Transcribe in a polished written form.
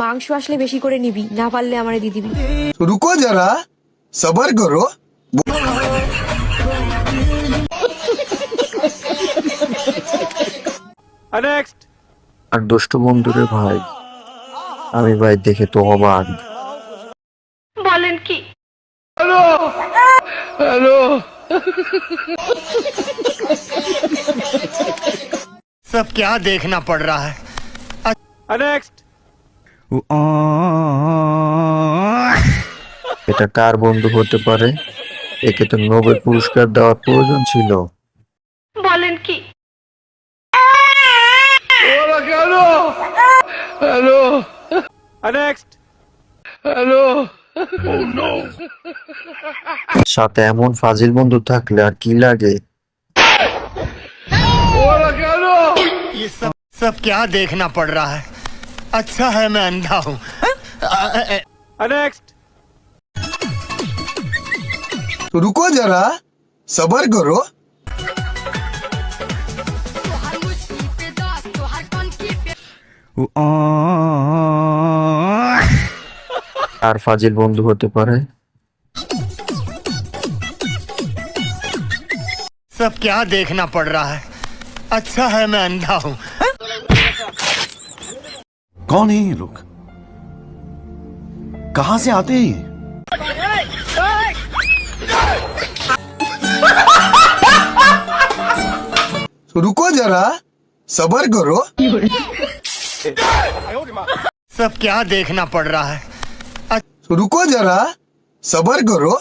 মাংস আসলে বেশি করে নিবি, না পারলে আমারে দিয়ে দিবি। रुको जरा सबर करो। আর দুষ্টু বন্ধুরে ভাই, আমি ভাই দেখে তো অবাক। বলেন কি? सब क्या देखना पड़ रहा है। এটা কার বন্ধু হতে পারে? একে তো নোবেল পুরস্কার দেওয়ার প্রয়োজন ছিল। বলেন কি? সাথে এমন ফাজিল বন্ধু থাকলে আর কি লাগে। ये सब क्या देखना पड़ रहा है। अच्छा है मैं अंधा हूँ। रुको जरा सबर करो। আর ফাজিল বন্ধু হতে পারে? सब क्या देखना पड़ रहा है। अच्छा है मैं अंधा हूँ। कौन है ये लोग? कहां से आते हैं ये? रुको जरा सबर करो। सब क्या देखना पड़ रहा है। रुको जरा सबर करो।